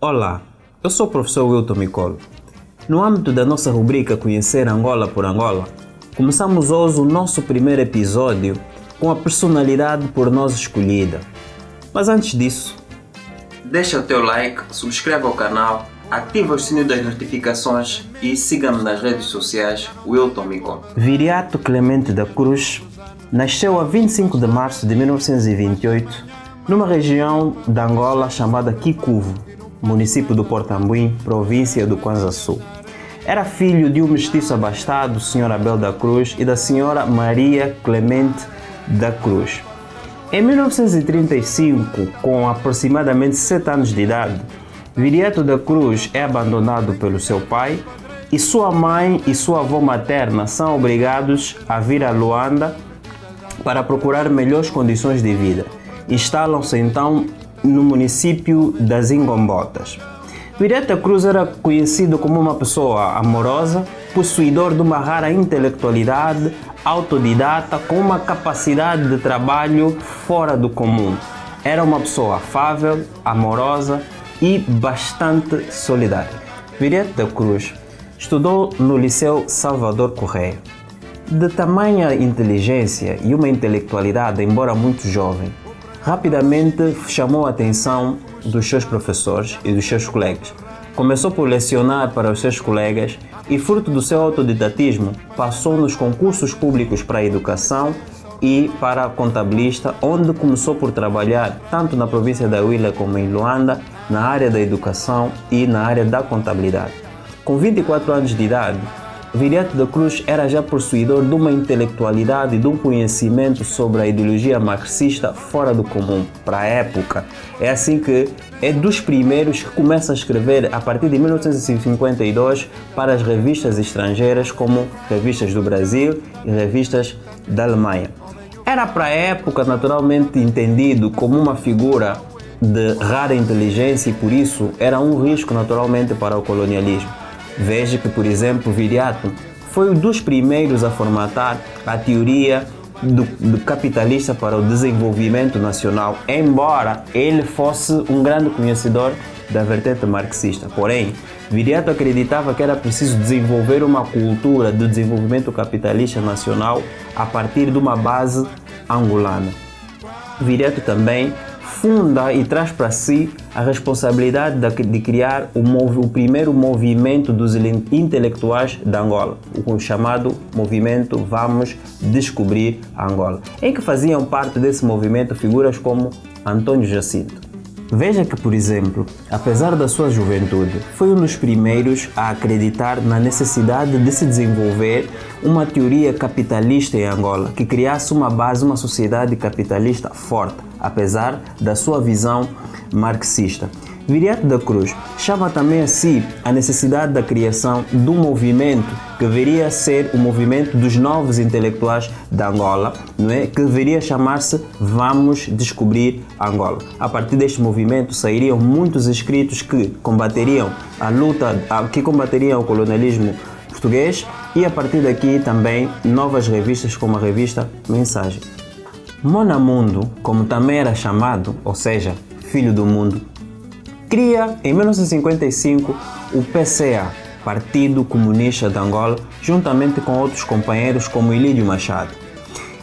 Olá, eu sou o professor Wilton Micolo. No âmbito da nossa rubrica Conhecer Angola por Angola, começamos hoje o nosso primeiro episódio com a personalidade por nós escolhida. Mas antes disso, deixa o teu like, subscreve o canal, ativa o sininho das notificações e siga-me nas redes sociais Wilton Micolo. Viriato Clemente da Cruz nasceu a 25 de março de 1928 numa região da Angola chamada Kikuvu, município do Portambuim, província do Kwanza Sul. Era filho de um mestiço abastado, Sr. Abel da Cruz, e da Sra. Maria Clemente da Cruz. Em 1935, com aproximadamente 7 anos de idade, Viriato da Cruz é abandonado pelo seu pai e sua mãe e sua avó materna são obrigados a vir a Luanda para procurar melhores condições de vida. Instalam-se então no município das Ingombotas. Viriato da Cruz era conhecido como uma pessoa amorosa, possuidor de uma rara intelectualidade, autodidata, com uma capacidade de trabalho fora do comum. Era uma pessoa afável, amorosa e bastante solidária. Viriato da Cruz estudou no Liceu Salvador Correia. De tamanha inteligência e uma intelectualidade, embora muito jovem, rapidamente chamou a atenção dos seus professores e dos seus colegas. Começou por lecionar para os seus colegas e, fruto do seu autodidatismo, passou nos concursos públicos para a educação e para a contabilista, onde começou por trabalhar tanto na província da Huila como em Luanda, na área da educação e na área da contabilidade. Com 24 anos de idade, Viriato da Cruz era já possuidor de uma intelectualidade e de um conhecimento sobre a ideologia marxista fora do comum para a época. É assim que é dos primeiros que começa a escrever a partir de 1952 para as revistas estrangeiras, como revistas do Brasil e revistas da Alemanha. Era para a época naturalmente entendido como uma figura de rara inteligência e por isso era um risco naturalmente para o colonialismo. Veja que, por exemplo, Viriato foi um dos primeiros a formatar a teoria do capitalista para o desenvolvimento nacional, embora ele fosse um grande conhecedor da vertente marxista. Porém, Viriato acreditava que era preciso desenvolver uma cultura de desenvolvimento capitalista nacional a partir de uma base angolana. Viriato também funda e traz para si a responsabilidade de criar o primeiro movimento dos intelectuais da Angola, o chamado movimento Vamos Descobrir Angola, em que faziam parte desse movimento figuras como Antônio Jacinto. Veja que, por exemplo, apesar da sua juventude, foi um dos primeiros a acreditar na necessidade de se desenvolver uma teoria capitalista em Angola, que criasse uma base, uma sociedade capitalista forte, apesar da sua visão marxista. Viriato da Cruz chama também a si a necessidade da criação de um movimento que viria a ser o movimento dos novos intelectuais da Angola, não é? Que viria a chamar-se Vamos Descobrir Angola. A partir deste movimento sairiam muitos escritos que combateriam o colonialismo português e a partir daqui também novas revistas como a revista Mensagem. Monamundo, como também era chamado, ou seja, Filho do Mundo, cria em 1955 o PCA, Partido Comunista de Angola, juntamente com outros companheiros como Ilídio Machado.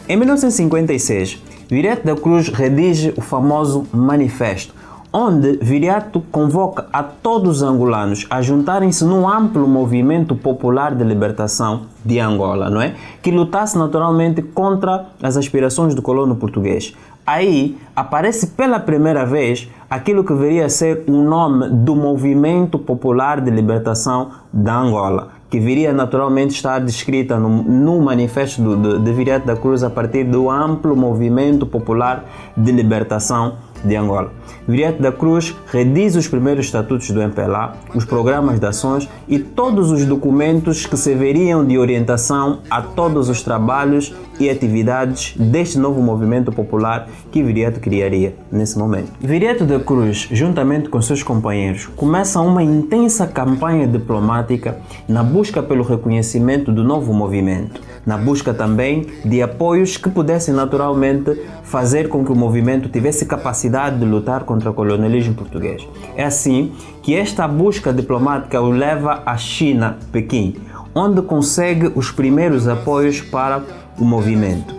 Em 1956, Viriato da Cruz redige o famoso Manifesto, onde Viriato convoca a todos os angolanos a juntarem-se num amplo movimento popular de libertação de Angola, não é? Que lutasse naturalmente contra as aspirações do colono português. Aí aparece pela primeira vez aquilo que viria a ser o nome do Movimento Popular de Libertação da Angola, que viria naturalmente estar descrita no manifesto de Viriato da Cruz a partir do amplo Movimento Popular de Libertação de Angola. Viriato da Cruz redige os primeiros estatutos do MPLA, os programas de ações e todos os documentos que serviriam de orientação a todos os trabalhos e atividades deste novo movimento popular que Viriato criaria nesse momento. Viriato da Cruz, juntamente com seus companheiros, começa uma intensa campanha diplomática na busca pelo reconhecimento do novo movimento, na busca também de apoios que pudessem naturalmente fazer com que o movimento tivesse capacidade de lutar contra o colonialismo português. É assim que esta busca diplomática o leva à China, Pequim, onde consegue os primeiros apoios para o movimento.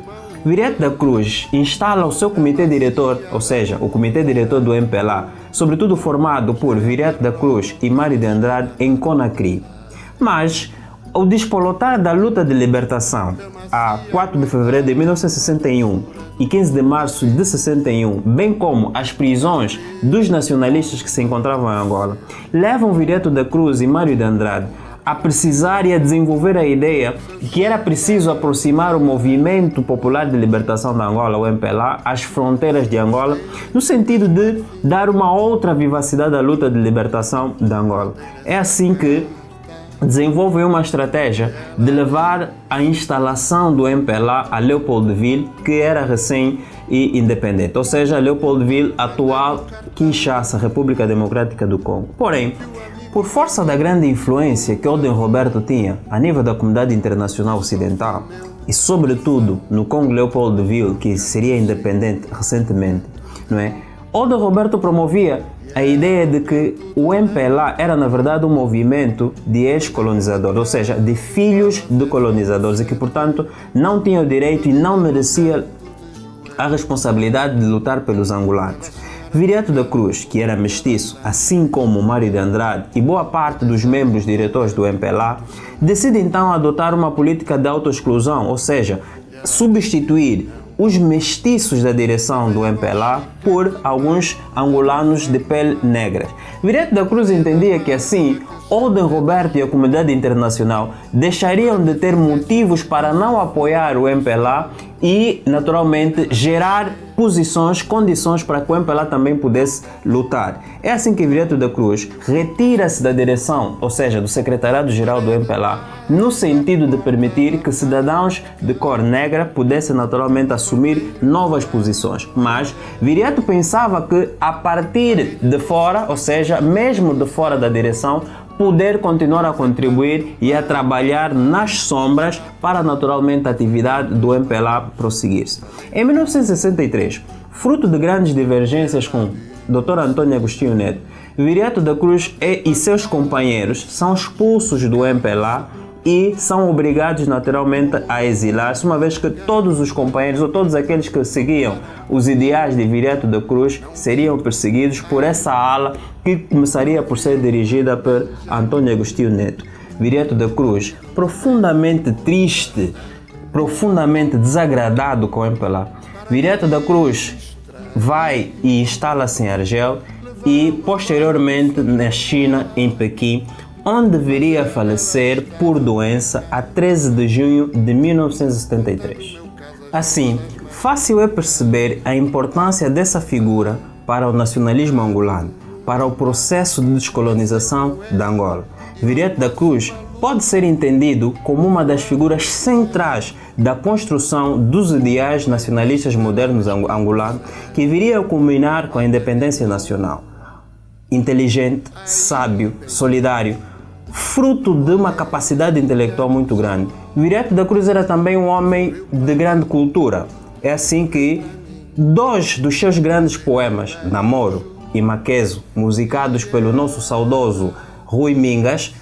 Viriato da Cruz instala o seu comitê diretor, ou seja, o comitê diretor do MPLA, sobretudo formado por Viriato da Cruz e Mário de Andrade, em Conakry. Mas, ao despolotar da luta de libertação, a 4 de fevereiro de 1961 e 15 de março de 61, bem como as prisões dos nacionalistas que se encontravam em Angola, levam Viriato da Cruz e Mário de Andrade a precisar e a desenvolver a ideia que era preciso aproximar o movimento popular de libertação da Angola, o MPLA, às fronteiras de Angola, no sentido de dar uma outra vivacidade à luta de libertação da Angola. É assim que desenvolvem uma estratégia de levar a instalação do MPLA a Leopoldville, que era recém e independente, ou seja, Leopoldville, atual Kinshasa, República Democrática do Congo. Porém, por força da grande influência que Olden Roberto tinha a nível da comunidade internacional ocidental e, sobretudo, no Congo Leopoldville, que seria independente recentemente, não é? Olden Roberto promovia a ideia de que o MPLA era, na verdade, um movimento de ex-colonizadores, ou seja, de filhos de colonizadores, e que, portanto, não tinha o direito e não merecia a responsabilidade de lutar pelos angolanos. Viriato da Cruz, que era mestiço, assim como Mário de Andrade e boa parte dos membros diretores do MPLA, decide então adotar uma política de autoexclusão, ou seja, substituir os mestiços da direção do MPLA por alguns angolanos de pele negra. Viriato da Cruz entendia que assim Olden Roberto e a comunidade internacional deixariam de ter motivos para não apoiar o MPLA e, naturalmente, gerar posições, condições para que o MPLA também pudesse lutar. É assim que Viriato da Cruz retira-se da direção, ou seja, do secretariado-geral do MPLA, no sentido de permitir que cidadãos de cor negra pudessem naturalmente assumir novas posições. Mas Viriato pensava que a partir de fora, ou seja, mesmo de fora da direção, poder continuar a contribuir e a trabalhar nas sombras para naturalmente a atividade do MPLA prosseguir-se. Em 1963, fruto de grandes divergências com Dr. Antônio Agostinho Neto, Viriato da Cruz e seus companheiros são expulsos do MPLA e são obrigados naturalmente a exilar-se, uma vez que todos os companheiros ou todos aqueles que seguiam os ideais de Viriato da Cruz seriam perseguidos por essa ala que começaria por ser dirigida por Antônio Agostinho Neto. Viriato da Cruz, profundamente triste, profundamente desagradado com o MPLA, Viriato da Cruz vai e instala-se em Argel e posteriormente na China, em Pequim, onde viria a falecer por doença a 13 de junho de 1973. Assim, fácil é perceber a importância dessa figura para o nacionalismo angolano, para o processo de descolonização da Angola. Viriato da Cruz pode ser entendido como uma das figuras centrais da construção dos ideais nacionalistas modernos angolanos que viria a culminar com a independência nacional. Inteligente, sábio, solidário, fruto de uma capacidade intelectual muito grande. Viriato da Cruz era também um homem de grande cultura. É assim que dois dos seus grandes poemas, Namoro e Maqueso, musicados pelo nosso saudoso Rui Mingas,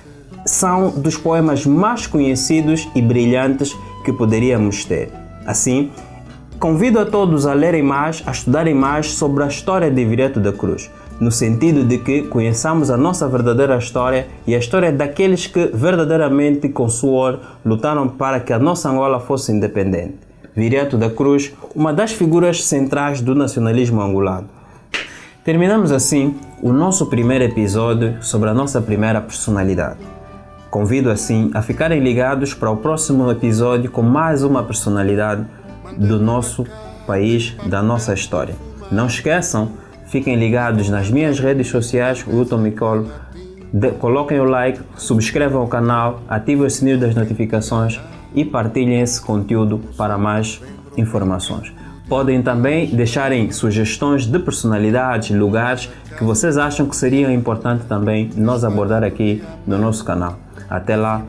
são dos poemas mais conhecidos e brilhantes que poderíamos ter. Assim, convido a todos a lerem mais, a estudarem mais sobre a história de Viriato da Cruz, no sentido de que conheçamos a nossa verdadeira história e a história daqueles que verdadeiramente com suor lutaram para que a nossa Angola fosse independente. Viriato da Cruz, uma das figuras centrais do nacionalismo angolano. Terminamos assim o nosso primeiro episódio sobre a nossa primeira personalidade. Convido assim a ficarem ligados para o próximo episódio com mais uma personalidade do nosso país, da nossa história. Não esqueçam, fiquem ligados nas minhas redes sociais, Wilton Micolo, coloquem o like, subscrevam o canal, ativem o sininho das notificações e partilhem esse conteúdo para mais informações. Podem também deixarem sugestões de personalidades, lugares que vocês acham que seria importante também nós abordar aqui no nosso canal. Até lá!